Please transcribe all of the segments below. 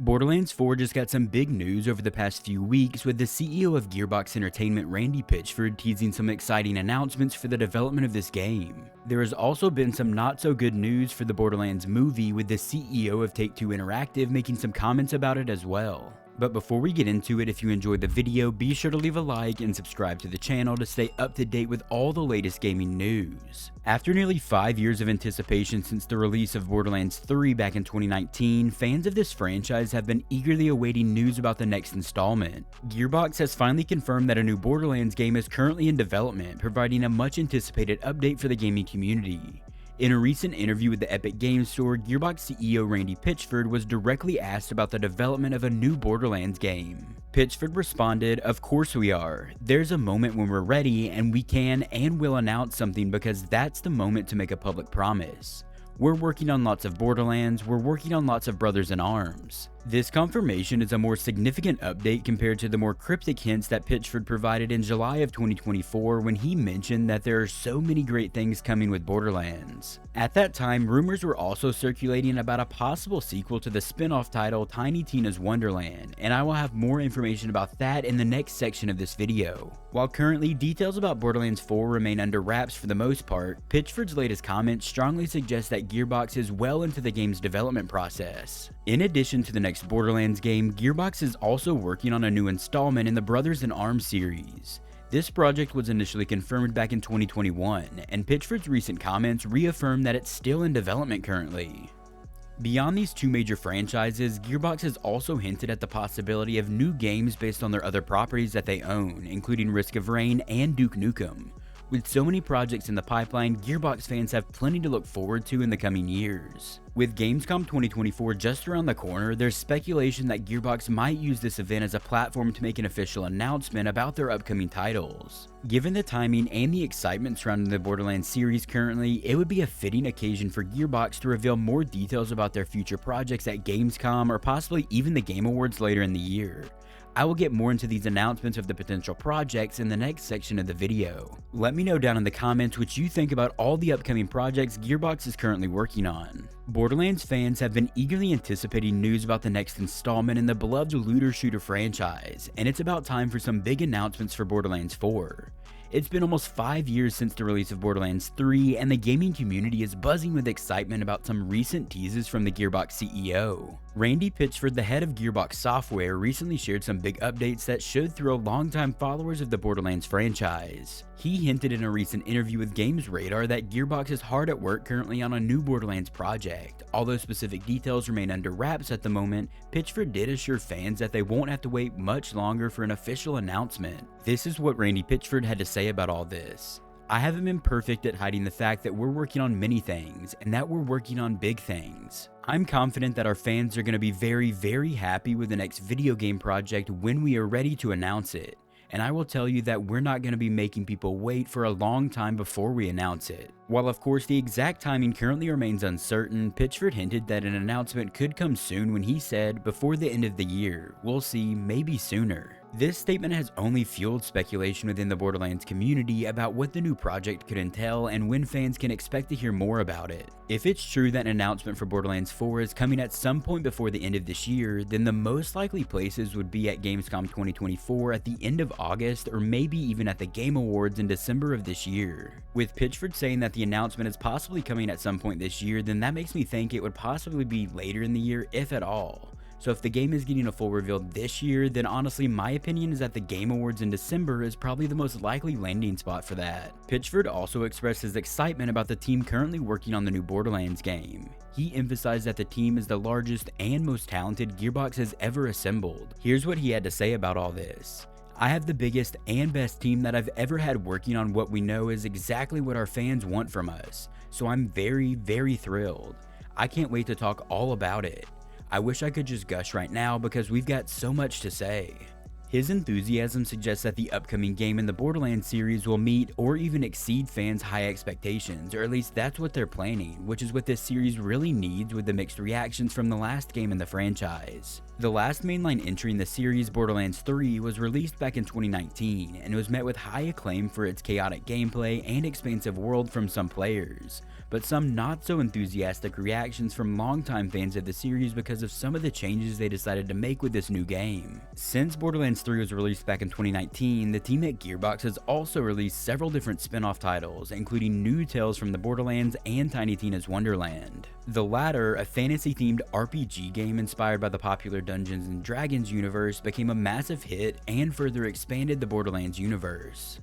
Borderlands 4 just got some big news over the past few weeks, with the CEO of Gearbox Entertainment, Randy Pitchford, teasing some exciting announcements for the development of this game. There has also been some not so good news for the Borderlands movie, with the CEO of Take-Two Interactive making some comments about it as well. But before we get into it, if you enjoyed the video, be sure to leave a like and subscribe to the channel to stay up to date with all the latest gaming news. After nearly 5 years of anticipation since the release of Borderlands 3 back in 2019, fans of this franchise have been eagerly awaiting news about the next installment. Gearbox has finally confirmed that a new Borderlands game is currently in development, providing a much anticipated update for the gaming community. In a recent interview with the Epic Games Store, Gearbox CEO Randy Pitchford was directly asked about the development of a new Borderlands game. Pitchford responded, "Of course we are. There's a moment when we're ready and we can and will announce something, because that's the moment to make a public promise. We're working on lots of Borderlands, we're working on lots of Brothers in Arms." This confirmation is a more significant update compared to the more cryptic hints that Pitchford provided in July of 2024, when he mentioned that there are so many great things coming with Borderlands. At that time, rumors were also circulating about a possible sequel to the spin-off title Tiny Tina's Wonderland, and I will have more information about that in the next section of this video. While currently details about Borderlands 4 remain under wraps for the most part, Pitchford's latest comments strongly suggest that Gearbox is well into the game's development process. In addition to the next Borderlands game, Gearbox is also working on a new installment in the Brothers in Arms series. This project was initially confirmed back in 2021, and Pitchford's recent comments reaffirm that it's still in development currently. Beyond these two major franchises, Gearbox has also hinted at the possibility of new games based on their other properties that they own, including Risk of Rain and Duke Nukem. With so many projects in the pipeline, Gearbox fans have plenty to look forward to in the coming years. With Gamescom 2024 just around the corner, there's speculation that Gearbox might use this event as a platform to make an official announcement about their upcoming titles. Given the timing and the excitement surrounding the Borderlands series currently, it would be a fitting occasion for Gearbox to reveal more details about their future projects at Gamescom, or possibly even the Game Awards later in the year. I will get more into these announcements of the potential projects in the next section of the video. Let me know down in the comments what you think about all the upcoming projects Gearbox is currently working on. Borderlands fans have been eagerly anticipating news about the next installment in the beloved looter-shooter franchise, and it's about time for some big announcements for Borderlands 4. It's been almost 5 years since the release of Borderlands 3, and the gaming community is buzzing with excitement about some recent teases from the Gearbox CEO. Randy Pitchford, the head of Gearbox Software, recently shared some big updates that should thrill longtime followers of the Borderlands franchise. He hinted in a recent interview with Games Radar that Gearbox is hard at work currently on a new Borderlands project. Although specific details remain under wraps at the moment, Pitchford did assure fans that they won't have to wait much longer for an official announcement. This is what Randy Pitchford had to say about all this. "I haven't been perfect at hiding the fact that we're working on many things, and that we're working on big things. I'm confident that our fans are going to be very happy with the next video game project when we are ready to announce it. And I will tell you that we're not going to be making people wait for a long time before we announce it." While of course the exact timing currently remains uncertain, Pitchford hinted that an announcement could come soon when he said, "Before the end of the year. We'll see, maybe sooner." This statement has only fueled speculation within the Borderlands community about what the new project could entail and when fans can expect to hear more about it. If it's true that an announcement for Borderlands 4 is coming at some point before the end of this year, then the most likely places would be at Gamescom 2024 at the end of August, or maybe even at the Game Awards in December of this year. With Pitchford saying that the announcement is possibly coming at some point this year, then that makes me think it would possibly be later in the year, if at all. So if the game is getting a full reveal this year, then honestly my opinion is that the Game Awards in December is probably the most likely landing spot for that. Pitchford also expressed his excitement about the team currently working on the new Borderlands game. He emphasized that the team is the largest and most talented Gearbox has ever assembled. Here's what he had to say about all this. "I have the biggest and best team that I've ever had working on what we know is exactly what our fans want from us, so I'm very thrilled. I can't wait to talk all about it. I wish I could just gush right now because we've got so much to say." His enthusiasm suggests that the upcoming game in the Borderlands series will meet or even exceed fans' high expectations, or at least that's what they're planning, which is what this series really needs with the mixed reactions from the last game in the franchise. The last mainline entry in the series, Borderlands 3, was released back in 2019 and was met with high acclaim for its chaotic gameplay and expansive world from some players, but some not so enthusiastic reactions from longtime fans of the series because of some of the changes they decided to make with this new game. Since Borderlands 3 was released back in 2019, the team at Gearbox has also released several different spin-off titles, including new tales from the Borderlands and Tiny Tina's Wonderland. The latter, a fantasy-themed RPG game inspired by the popular Dungeons & Dragons universe, became a massive hit and further expanded the Borderlands universe.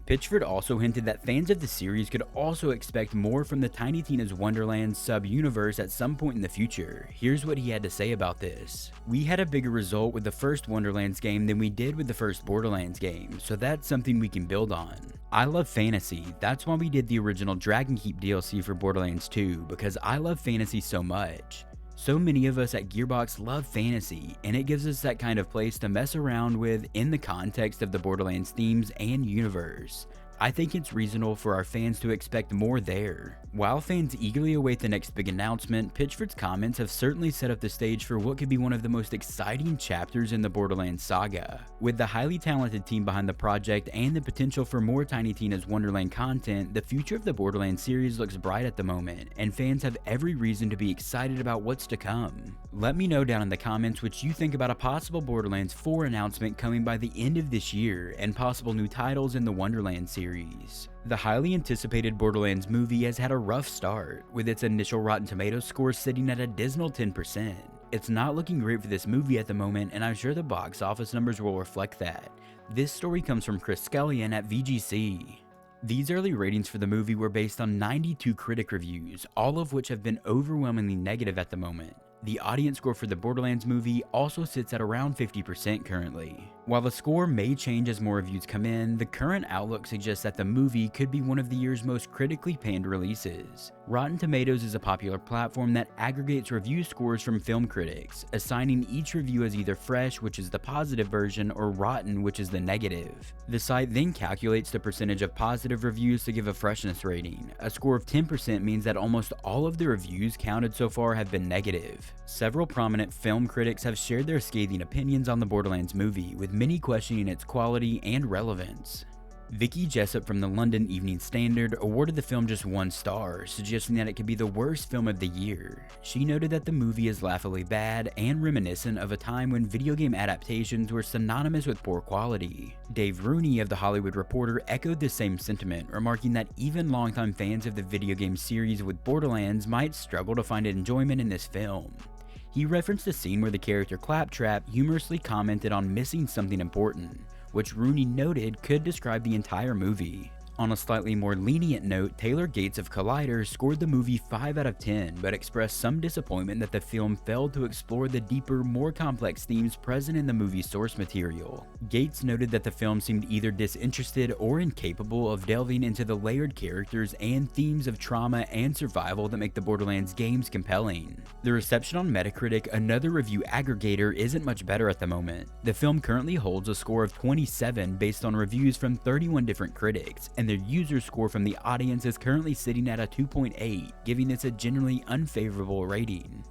Pitchford also hinted that fans of the series could also expect more from the Tiny Tina's Wonderland sub-universe at some point in the future. Here's what he had to say about this. "We had a bigger result with the first Wonderlands game than we did with the first Borderlands game, so that's something we can build on. I love fantasy, that's why we did the original Dragonkeep DLC for Borderlands 2, because I love fantasy so much. So many of us at Gearbox love fantasy, and it gives us that kind of place to mess around with in the context of the Borderlands themes and universe. I think it's reasonable for our fans to expect more there." While fans eagerly await the next big announcement, Pitchford's comments have certainly set up the stage for what could be one of the most exciting chapters in the Borderlands saga. With the highly talented team behind the project and the potential for more Tiny Tina's Wonderland content, the future of the Borderlands series looks bright at the moment, and fans have every reason to be excited about what's to come. Let me know down in the comments what you think about a possible Borderlands 4 announcement coming by the end of this year, and possible new titles in the Wonderland series. The highly anticipated Borderlands movie has had a rough start, with its initial Rotten Tomatoes score sitting at a dismal 10%. It's not looking great for this movie at the moment, and I'm sure the box office numbers will reflect that. This story comes from Chris Skellion at VGC. These early ratings for the movie were based on 92 critic reviews, all of which have been overwhelmingly negative at the moment. The audience score for the Borderlands movie also sits at around 50% currently. While the score may change as more reviews come in, the current outlook suggests that the movie could be one of the year's most critically panned releases. Rotten Tomatoes is a popular platform that aggregates review scores from film critics, assigning each review as either fresh, which is the positive version, or rotten, which is the negative. The site then calculates the percentage of positive reviews to give a freshness rating. A score of 10% means that almost all of the reviews counted so far have been negative. Several prominent film critics have shared their scathing opinions on the Borderlands movie, with many questioning its quality and relevance. Vicky Jessup from the London Evening Standard awarded the film just 1 star, suggesting that it could be the worst film of the year. She noted that the movie is laughably bad and reminiscent of a time when video game adaptations were synonymous with poor quality. Dave Rooney of The Hollywood Reporter echoed the same sentiment, remarking that even longtime fans of the video game series with Borderlands might struggle to find enjoyment in this film. He referenced a scene where the character Claptrap humorously commented on missing something important, which Rooney noted could describe the entire movie. On a slightly more lenient note, Taylor Gates of Collider scored the movie 5 out of 10, but expressed some disappointment that the film failed to explore the deeper, more complex themes present in the movie's source material. Gates noted that the film seemed either disinterested or incapable of delving into the layered characters and themes of trauma and survival that make the Borderlands games compelling. The reception on Metacritic, another review aggregator, isn't much better at the moment. The film currently holds a score of 27 based on reviews from 31 different critics, and their user score from the audience is currently sitting at a 2.8, giving this a generally unfavorable rating.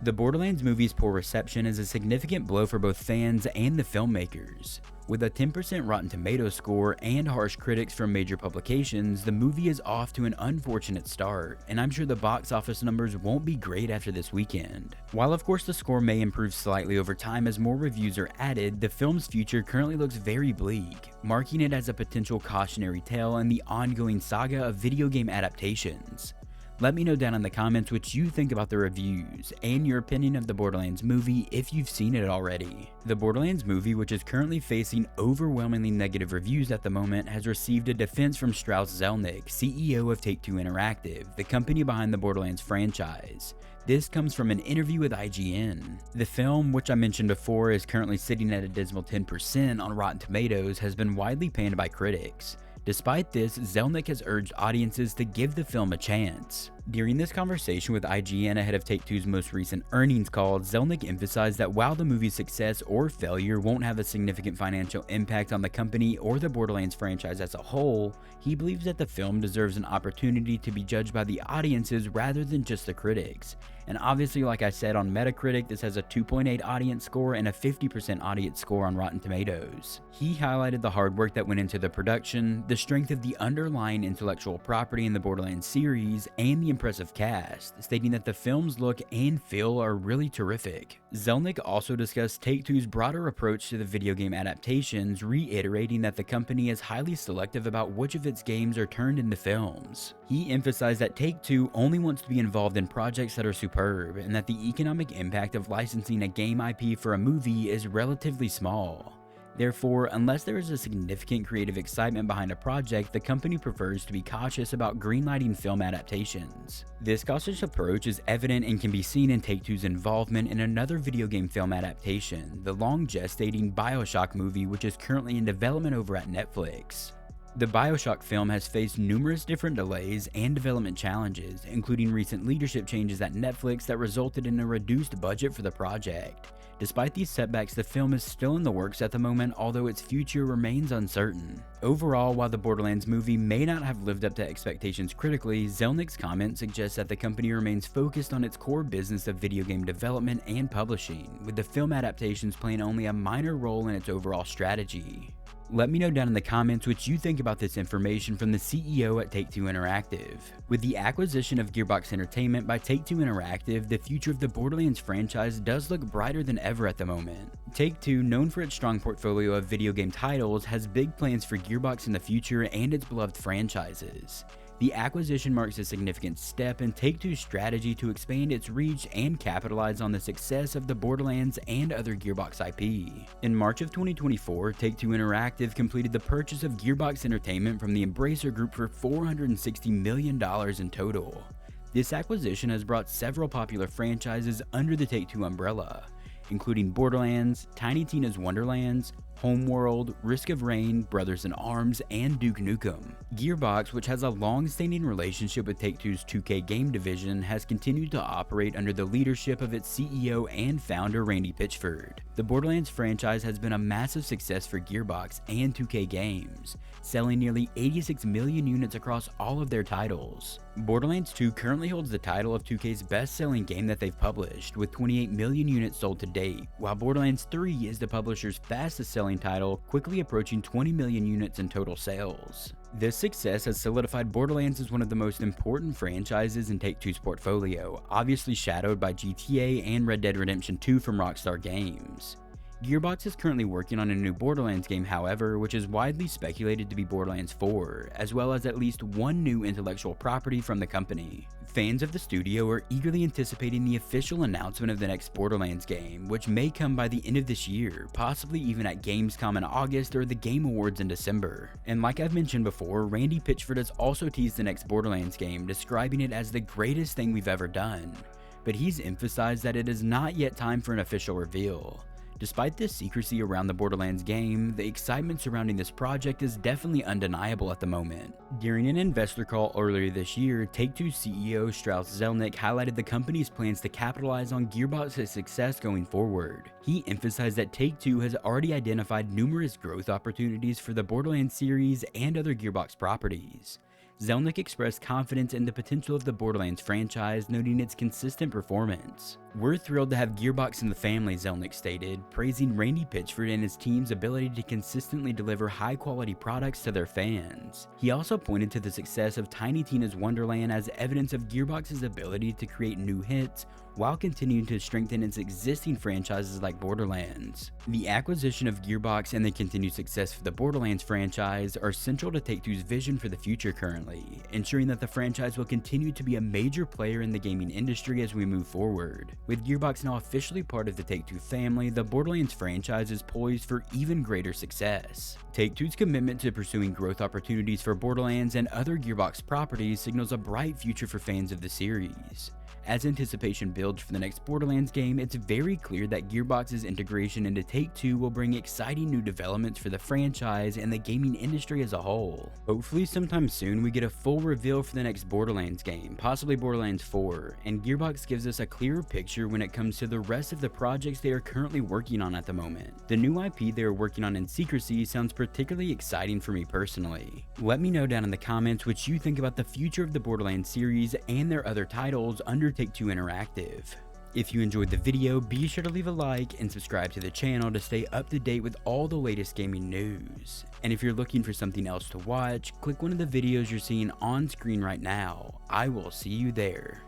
The Borderlands movie's poor reception is a significant blow for both fans and the filmmakers. With a 10% Rotten Tomatoes score and harsh critics from major publications, the movie is off to an unfortunate start, and I'm sure the box office numbers won't be great after this weekend. While of course the score may improve slightly over time as more reviews are added, the film's future currently looks very bleak, marking it as a potential cautionary tale in the ongoing saga of video game adaptations. Let me know down in the comments what you think about the reviews and your opinion of the Borderlands movie if you've seen it already. The Borderlands movie, which is currently facing overwhelmingly negative reviews at the moment, has received a defense from Strauss Zelnick, CEO of Take-Two Interactive, the company behind the Borderlands franchise. This comes from an interview with IGN. The film, which I mentioned before is currently sitting at a dismal 10% on Rotten Tomatoes, has been widely panned by critics. Despite this, Zelnick has urged audiences to give the film a chance. During this conversation with IGN ahead of Take-Two's most recent earnings call, Zelnick emphasized that while the movie's success or failure won't have a significant financial impact on the company or the Borderlands franchise as a whole, he believes that the film deserves an opportunity to be judged by the audiences rather than just the critics. And obviously, like I said, on Metacritic, this has a 2.8 audience score and a 50% audience score on Rotten Tomatoes. He highlighted the hard work that went into the production, the strength of the underlying intellectual property in the Borderlands series, and the impressive cast, stating that the film's look and feel are really terrific. Zelnick also discussed Take-Two's broader approach to the video game adaptations, reiterating that the company is highly selective about which of its games are turned into films. He emphasized that Take-Two only wants to be involved in projects that are superb, and that the economic impact of licensing a game IP for a movie is relatively small. Therefore, unless there is a significant creative excitement behind a project, the company prefers to be cautious about greenlighting film adaptations. This cautious approach is evident and can be seen in Take-Two's involvement in another video game film adaptation, the long-gestating BioShock movie, which is currently in development over at Netflix. The BioShock film has faced numerous different delays and development challenges, including recent leadership changes at Netflix that resulted in a reduced budget for the project. Despite these setbacks, the film is still in the works at the moment, although its future remains uncertain. Overall, while the Borderlands movie may not have lived up to expectations critically, Zelnick's comment suggests that the company remains focused on its core business of video game development and publishing, with the film adaptations playing only a minor role in its overall strategy. Let me know down in the comments what you think about this information from the CEO at Take-Two Interactive. With the acquisition of Gearbox Entertainment by Take-Two Interactive, the future of the Borderlands franchise does look brighter than ever at the moment. Take-Two, known for its strong portfolio of video game titles, has big plans for Gearbox in the future and its beloved franchises. The acquisition marks a significant step in Take-Two's strategy to expand its reach and capitalize on the success of the Borderlands and other Gearbox IP. In March of 2024, Take-Two Interactive completed the purchase of Gearbox Entertainment from the Embracer Group for $460 million in total. This acquisition has brought several popular franchises under the Take-Two umbrella, including Borderlands, Tiny Tina's Wonderlands, Homeworld, Risk of Rain, Brothers in Arms, and Duke Nukem. Gearbox, which has a long-standing relationship with Take-Two's 2K game division, has continued to operate under the leadership of its CEO and founder Randy Pitchford. The Borderlands franchise has been a massive success for Gearbox and 2K Games, selling nearly 86 million units across all of their titles. Borderlands 2 currently holds the title of 2K's best-selling game that they've published, with 28 million units sold to date, while Borderlands 3 is the publisher's fastest-selling title, quickly approaching 20 million units in total sales. This success has solidified Borderlands as one of the most important franchises in Take-Two's portfolio, obviously shadowed by GTA and Red Dead Redemption 2 from Rockstar Games. Gearbox is currently working on a new Borderlands game, however, which is widely speculated to be Borderlands 4, as well as at least one new intellectual property from the company. Fans of the studio are eagerly anticipating the official announcement of the next Borderlands game, which may come by the end of this year, possibly even at Gamescom in August or the Game Awards in December. And like I've mentioned before, Randy Pitchford has also teased the next Borderlands game, describing it as the greatest thing we've ever done. But he's emphasized that it is not yet time for an official reveal. Despite this secrecy around the Borderlands game, the excitement surrounding this project is definitely undeniable at the moment. During an investor call earlier this year, Take-Two CEO Strauss Zelnick highlighted the company's plans to capitalize on Gearbox's success going forward. He emphasized that Take-Two has already identified numerous growth opportunities for the Borderlands series and other Gearbox properties. Zelnick expressed confidence in the potential of the Borderlands franchise, noting its consistent performance. "We're thrilled to have Gearbox in the family," Zelnick stated, praising Randy Pitchford and his team's ability to consistently deliver high-quality products to their fans. He also pointed to the success of Tiny Tina's Wonderland as evidence of Gearbox's ability to create new hits while continuing to strengthen its existing franchises like Borderlands. The acquisition of Gearbox and the continued success of the Borderlands franchise are central to Take-Two's vision for the future currently, ensuring that the franchise will continue to be a major player in the gaming industry as we move forward. With Gearbox now officially part of the Take-Two family, the Borderlands franchise is poised for even greater success. Take-Two's commitment to pursuing growth opportunities for Borderlands and other Gearbox properties signals a bright future for fans of the series. As anticipation builds for the next Borderlands game, it's very clear that Gearbox's integration into Take-Two will bring exciting new developments for the franchise and the gaming industry as a whole. Hopefully sometime soon we get a full reveal for the next Borderlands game, possibly Borderlands 4, and Gearbox gives us a clearer picture when it comes to the rest of the projects they are currently working on at the moment. The new IP they are working on in secrecy sounds particularly exciting for me personally. Let me know down in the comments what you think about the future of the Borderlands series and their other titles under Take-Two Interactive. If you enjoyed the video, be sure to leave a like and subscribe to the channel to stay up to date with all the latest gaming news. And if you're looking for something else to watch, click one of the videos you're seeing on screen right now. I will see you there.